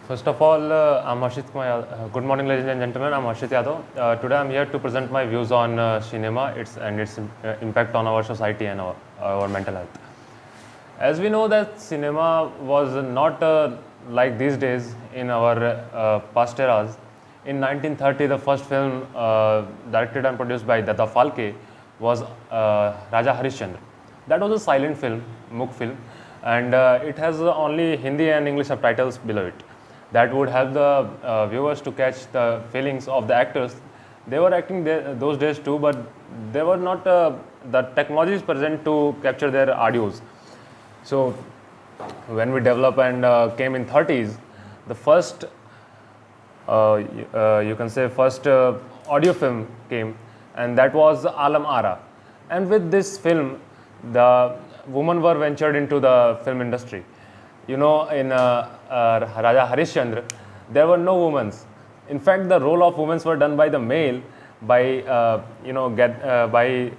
First of all, I'm Harshit Kumar. Good morning, ladies and gentlemen. I'm Harshit Yadav. Today, I'm here to present my views on cinema, its impact on our society and our mental health. As we know that cinema was not like these days in our past eras. In 1930, the first film directed and produced by Dada Phalke was Raja Harishchandra. That was a silent film, Mukh film, and it has only Hindi and English subtitles below it. That would help the viewers to catch the feelings of the actors. They were acting those days too, but they were not the technologies present to capture their audios. So when we developed and came in 30s, the first you can say first audio film came, and that was Alam Ara. And with this film, the women were ventured into the film industry. You know, in Raja Harishchandra, there were no women. In fact, the role of women were done by the male by by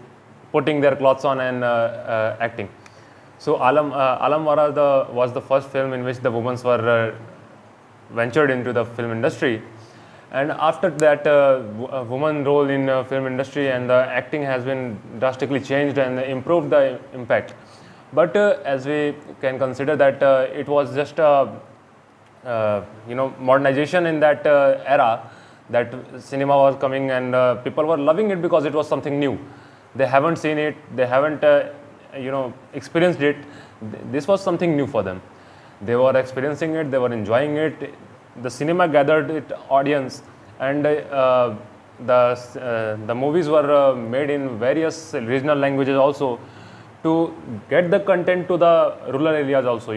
putting their clothes on and acting. So Alam Ara was the first film in which the women were ventured into the film industry, and after that, woman role in film industry and the acting has been drastically changed and improved the impact. But as we can consider that it was just modernization in that era, that cinema was coming and people were loving it because it was something new. They haven't seen it, they haven't experienced it. This was something new for them. They were experiencing it, they were enjoying it. The cinema gathered its audience, and the movies were made in various regional languages also, to get the content to the rural areas also,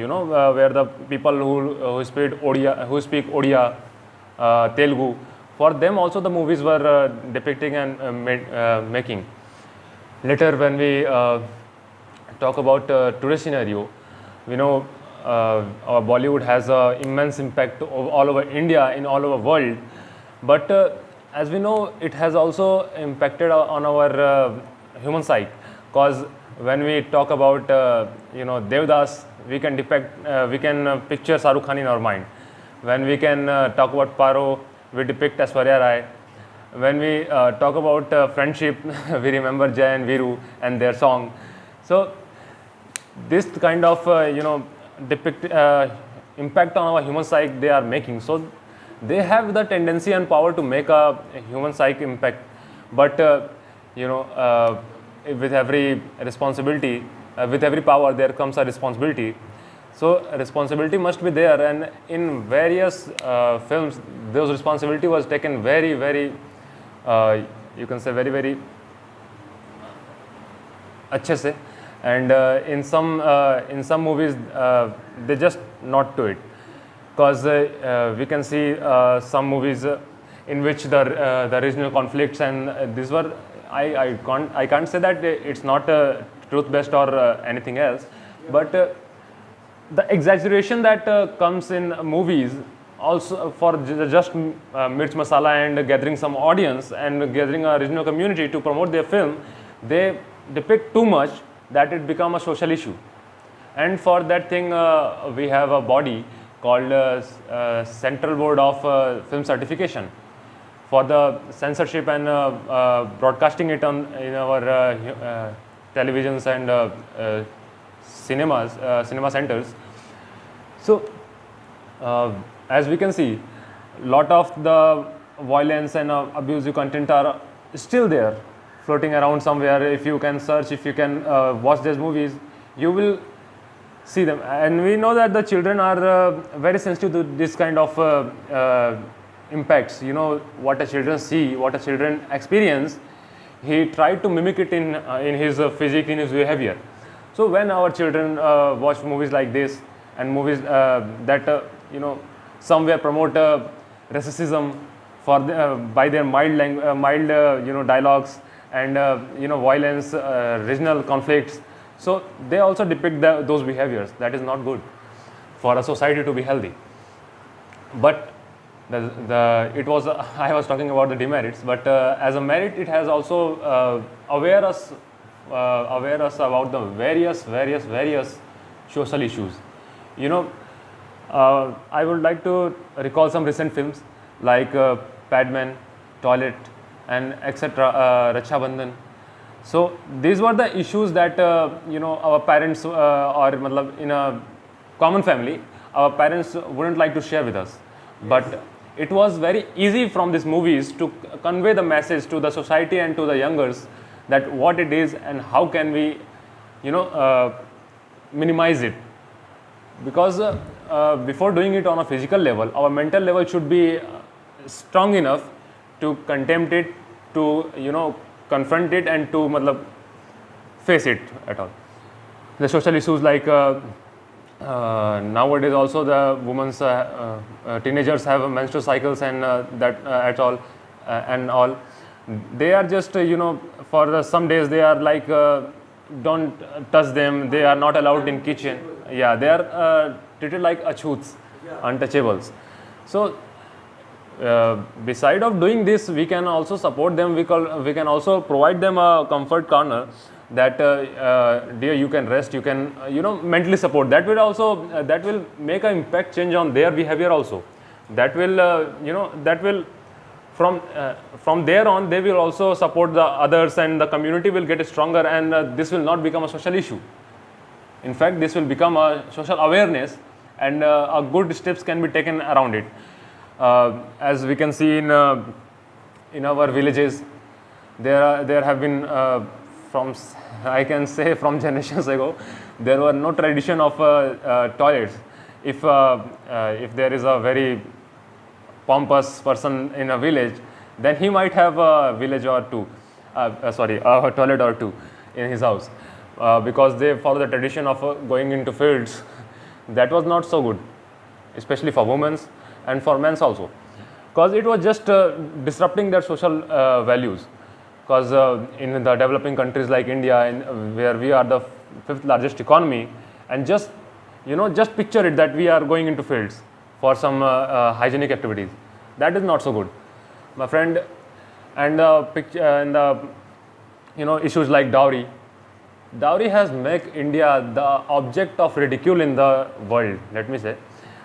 where the people who speak Odia, Telugu, for them also the movies were depicting and making. Later, when we talk about tourist scenario, we know our Bollywood has an immense impact all over India, in all over world, but as we know, it has also impacted on our human psyche, because when we talk about Devdas, we can picture Shah Rukh Khan in our mind. When we can talk about Paro, we depict Aishwarya Rai. When we talk about friendship, we remember Jai and Viru and their song. So this kind of depict impact on our human psyche they are making. So they have the tendency and power to make a human psyche impact, but with every responsibility, with every power there comes a responsibility. So responsibility must be there, and in various films those responsibility was taken very, very you can say very, very अच्छे से, and in some movies they just not do it, because we can see some movies in which the regional conflicts, and these were I can't say that it's not truth based or anything else, but the exaggeration that comes in movies also for just mirch masala and gathering some audience and gathering a regional community to promote their film, they depict too much that it become a social issue. And for that thing we have a body called Central Board of Film Certification, for the censorship and broadcasting it in our televisions and cinema centers. So as we can see, lot of the violence and abusive content are still there, floating around somewhere. If you can search, if you can watch these movies, you will see them. And we know that the children are very sensitive to this kind of impacts. What a children see, what a children experience, he tried to mimic it in his physique, in his behavior. So when our children watch movies like this, and movies that somewhere promote racism by their mild dialogues and violence, regional conflicts, so they also depict those behaviors. That is not good for a society to be healthy. But it was I was talking about the demerits, but as a merit, it has also aware us about the various social issues. I would like to recall some recent films like Padman, Toilet, and etc. Raksha Bandhan. So these were the issues that our parents or matlab, in a common family, our parents wouldn't like to share with us. But it was very easy from these movies to convey the message to the society and to the youngers that what it is and how can we, minimize it. Because before doing it on a physical level, our mental level should be strong enough to contempt it, to confront it, and to matlab, face it at all. The social issues like nowadays also the women's teenagers have menstrual cycles and that at all and all. They are just for some days they are like don't touch them. They are not allowed in kitchen. Yeah, they are treated like achoots, untouchables. So beside of doing this, we can also support them. We can also provide them a comfort corner that dear, you can rest, you can mentally support. That will also that will make an impact change on their behavior also. That will that will from there on they will also support the others, and the community will get stronger, and this will not become a social issue. In fact, this will become a social awareness, and a good steps can be taken around it. As we can see in our villages, there have been from I can say from generations ago, there were no tradition of toilets. If there is a very pompous person in a village, then he might have a village or two, a toilet or two in his house, because they follow the tradition of going into fields. That was not so good, especially for women and for men also, because it was just disrupting their social values. Because in the developing countries like India, where we are the fifth largest economy, and just picture it that we are going into fields for some hygienic activities. That is not so good, my friend. And issues like dowry. Dowry has made India the object of ridicule in the world. Let me say,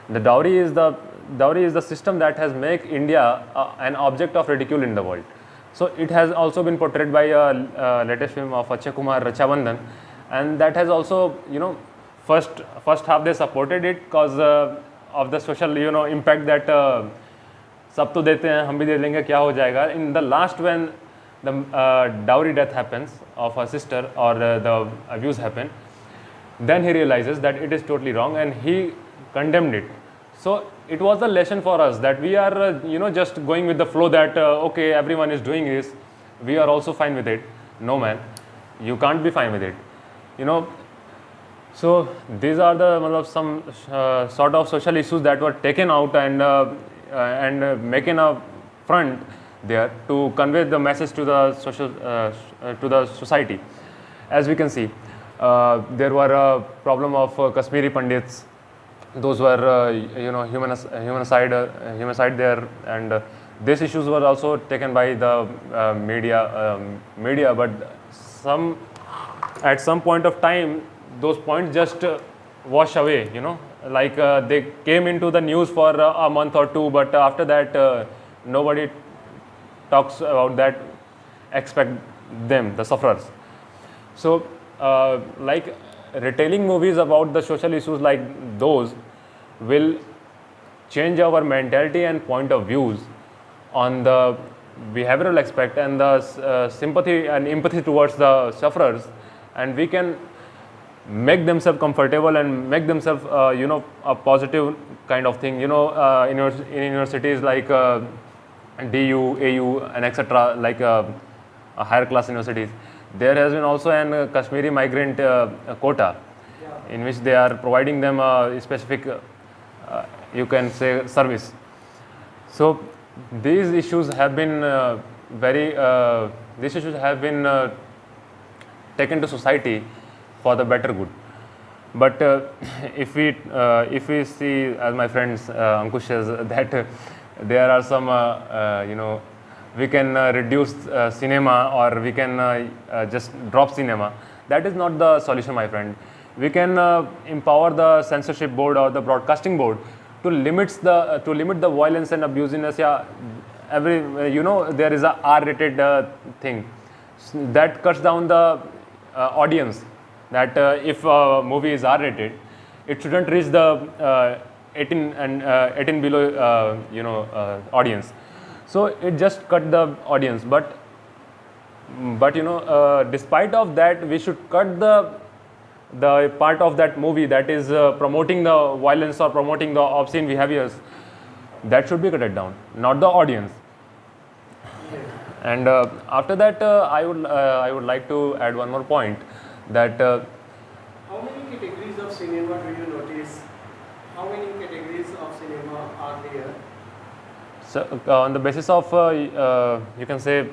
the dowry is the system that has made India an object of ridicule in the world. So it has also been portrayed by a latest film of Akshay Kumar, Raksha Bandhan, and that has also first half they supported it because of the social impact that सब तो देते हैं हम भी दे देंगे क्या हो जाएगा. In the last, when the dowry death happens of a sister or the abuse happen, then he realizes that it is totally wrong and he condemned it. So it was a lesson for us that we are just going with the flow that okay, everyone is doing this, we are also fine with it. No man, you can't be fine with it. So these are the some sort of social issues that were taken out and making a front there to convey the message to the society. As we can see, there were a problem of Kashmiri Pandits. Those were humanicide there, and these issues were also taken by the media. But at some point of time, those points just wash away. Like they came into the news for a month or two, but after that nobody talks about that, except them, the sufferers. So like retailing movies about the social issues like those will change our mentality and point of views on the behavioral aspect and the sympathy and empathy towards the sufferers, and we can make themselves comfortable and make themselves a positive kind of thing. In universities like DU, AU, and etc., like higher class universities, there has been also an Kashmiri migrant quota, in which they are providing them a specific you can say service. So these issues have been taken to society for the better good. But if we see, as my friends Ankush says, that there are some we can reduce cinema, or we can just drop cinema. That is not the solution, my friend. we can empower the censorship board or the broadcasting board to limit the violence and abusiveness. Yeah, every there is a R-rated thing that cuts down the audience. That if a movie is R-rated, it shouldn't reach the 18 and 18 below audience. So it just cut the audience, but despite of that, we should cut the part of that movie that is promoting the violence or promoting the obscene behaviors. That should be cut down, not the audience. And after that, I would like to add one more point, that how many categories of cinema do you notice? How many categories of cinema are there? So on the basis of you can say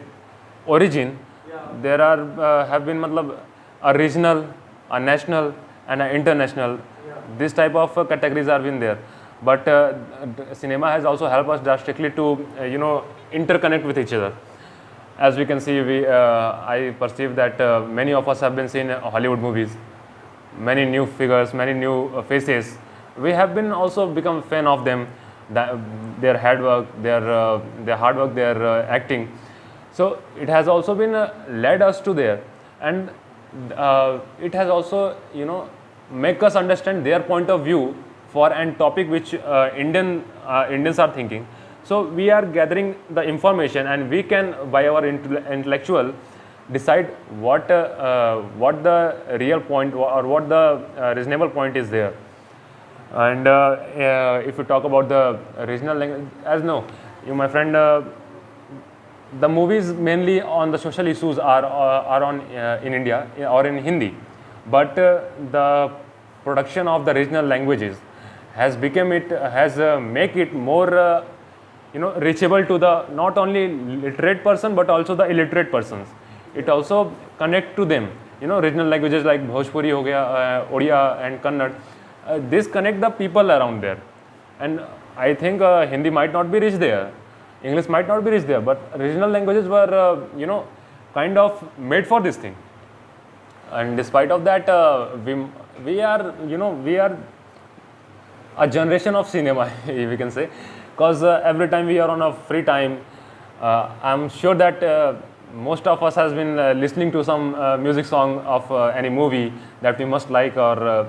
origin, there are have been a regional, a national, and an international. This type of categories are been there, but cinema has also helped us drastically to interconnect with each other. As we can see, I perceive that many of us have been seen Hollywood movies, many new figures, many new faces. We have been also become fan of them, their hard work, their acting. So it has also been led us to there, and it has also make us understand their point of view for an topic which Indians are thinking. So we are gathering the information, and we can, by our intellectual, decide what the real point or what the reasonable point is there. And if you talk about the regional language, as you, my friend, the movies mainly on the social issues are on in India or in Hindi, but the production of the regional languages has make it more reachable to the not only literate person but also the illiterate persons. It also connect to them. Regional languages like Bhojpuri ho gaya, Odia and Kannada. This connect the people around there, and I think Hindi might not be reached there, English might not be reached there, but regional languages were kind of made for this thing. And despite of that, we are a generation of cinema, we can say, because every time we are on a free time, I'm sure that most of us has been listening to some music song of any movie that we must like, or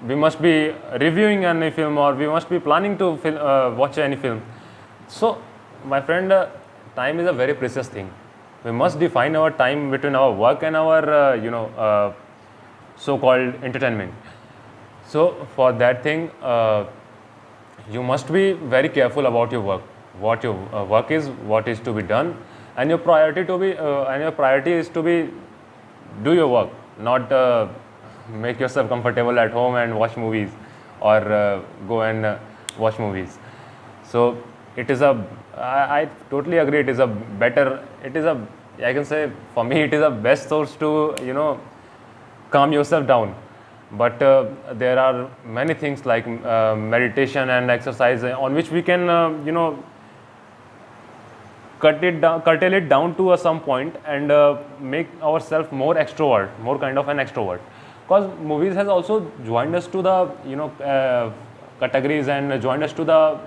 we must be reviewing any film, or we must be planning to watch any film. So, my friend, time is a very precious thing. We must define our time between our work and our so-called entertainment. So, for that thing, you must be very careful about your work. What your work is, what is to be done, and your priority is to be do your work, not make yourself comfortable at home and watch movies, or go and watch movies. So it is I totally agree. It is I can say, for me, it is a best source to calm yourself down. But there are many things like meditation and exercise on which we can curtail it down to some point, and make ourselves more kind of an extrovert. Because movies has also joined us to the categories and joined us to the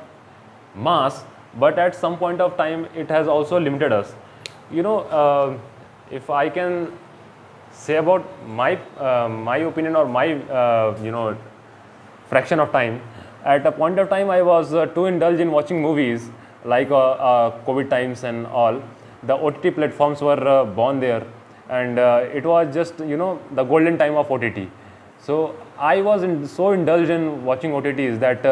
mass, but at some point of time it has also limited us. If I can say about my opinion or my fraction of time, at a point of time I was too indulged in watching movies, like COVID times and all. The OTT platforms were born there, and it was just the golden time of OTT. So I was so indulged in watching OTTs that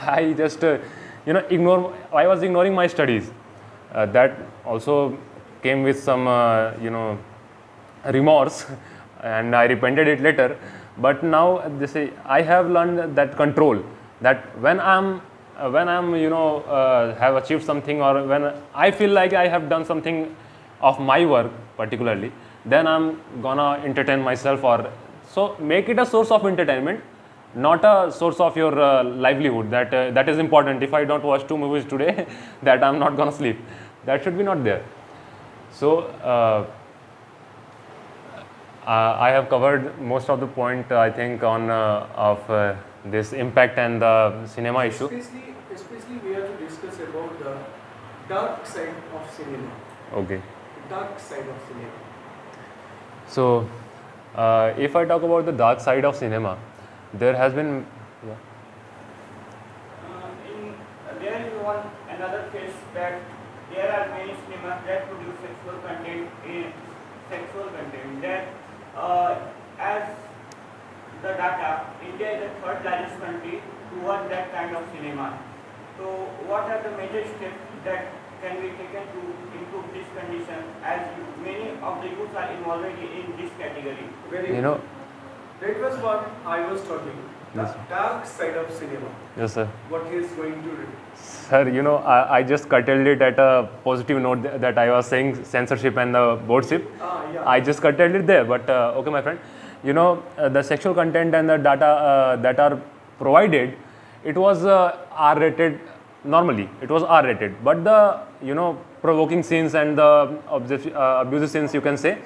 I just I was ignoring my studies. That also came with some remorse, and I repented it later. But now I have learned that control, that when I'm have achieved something, or when I feel like I have done something of my work particularly, then I'm gonna entertain myself, or so make it a source of entertainment, not a source of your livelihood. That is important. If I don't watch 2 movies today, that I'm not gonna sleep. That should be not there. So I have covered most of the point, I think, on of this impact and the cinema issue. Especially we have to discuss about the dark side of cinema. Okay. Dark side of cinema. So, if I talk about the dark side of cinema, there has been. Yeah. There is one another case that there are many cinemas that produce sexual content that as the data, India is the third largest country towards that kind of cinema. So what are the major steps that can be taken to improve this condition, as many of the youths are involved in this category? That was what I was talking. The Yes. dark side of cinema. Yes, sir. What he is going to do. Sir, I just curtailed it at a positive note that I was saying censorship and the boardship. Yeah. I just curtailed it there, but okay, my friend. The sexual content and the data that are provided, it was R-rated normally. It was R-rated, but the provoking scenes and the abusive scenes, you can say,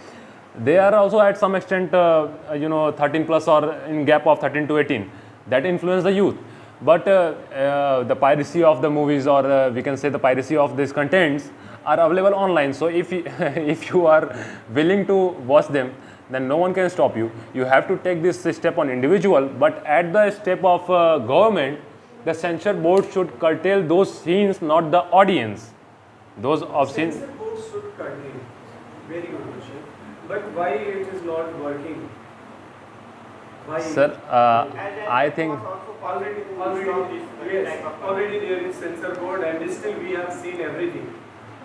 they are also at some extent 13 plus or in gap of 13 to 18. That influence the youth. But the piracy of the movies, or we can say the piracy of these contents, are available online. So if if you are willing to watch them, then no one can stop you. You have to take this step on individual, but at the step of government, the censor board should curtail those scenes, not the audience. Those obscene. Censor board should curtail. Very good question. But why it is not working? Why? Sir, I think. Already there is censor board, and still we have seen everything.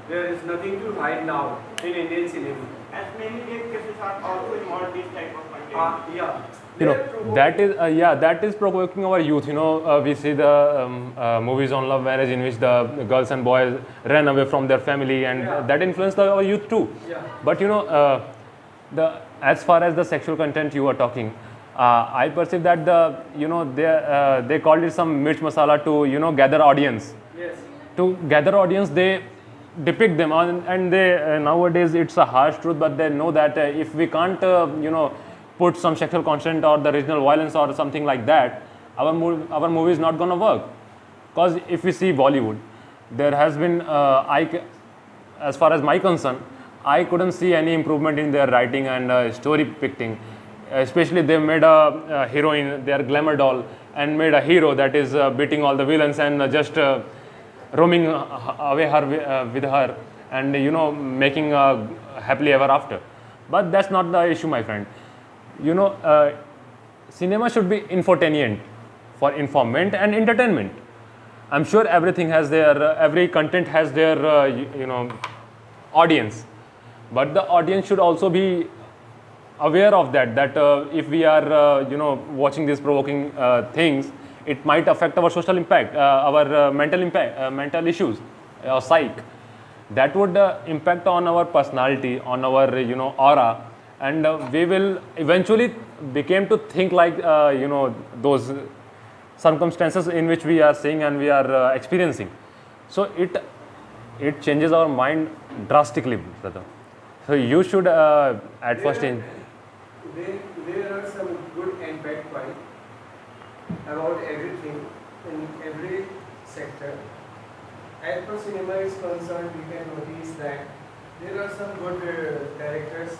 There is nothing to hide now in Indian cinema. As many rape cases are also involved this type of content. Yeah. That is provoking our youth. We see the movies on love marriage in which the girls and boys ran away from their family, and that influenced our youth too. Yeah. But as far as the sexual content you are talking, I perceive that they called it some mirch masala to gather audience. Yes. To gather audience, they depict them and they nowadays it's a harsh truth, but they know that if we can't put some sexual content or the regional violence or something like that, our movie is not gonna work. Because if we see Bollywood, there has been as far as my concern, I couldn't see any improvement in their writing and story depicting. Especially they made a heroine, their glamour doll, and made a hero that is beating all the villains and just roaming away with her, and making happily ever after. But that's not the issue, my friend. Cinema should be infotainment, for informant and entertainment. I'm sure everything has every content has their audience, but the audience should also be aware of that if we are watching these provoking things, it might affect our social impact, our mental impact, mental issues, or psyche. That would impact on our personality, on our aura, and we will eventually become to think like those circumstances in which we are seeing and we are experiencing. So it changes our mind drastically, brother. So you should at first change. There are some good and bad points about everything in every sector. As per cinema is concerned, we can notice that there are some good directors,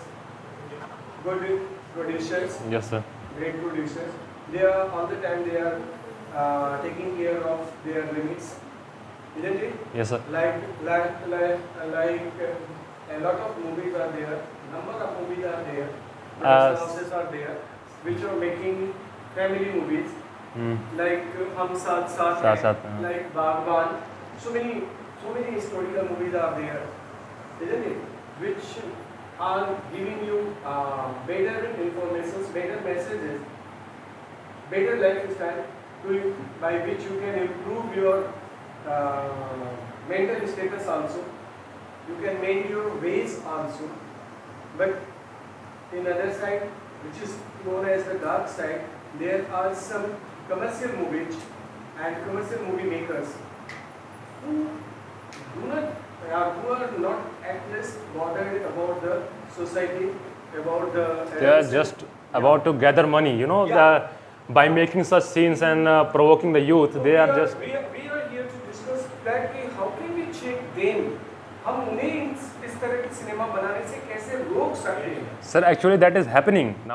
good producers, Yes, sir. great producers. They are all the time they are taking care of their limits, isn't it? Yes, sir. Like a lot of movies are there, number of movies are there, houses are there, which are making family movies, like Hum Saath Saath Hain, like Bagban. So many historical movies are there, isn't it? Which are giving you better information, better messages, better lifestyle, by which you can improve your mental status also. You can make your ways also. But in other side, which is known as the dark side, there are some commercial movies and commercial movie makers who are not at least bothered about the society, about the. They are just about to gather money, you know, by making such scenes and provoking the youth. So They are just. We are here to discuss that कि how can we check them? हम उन्हें इस तरह की cinema बनाने से कैसे रोक सकते हैं? Sir, actually that is happening now.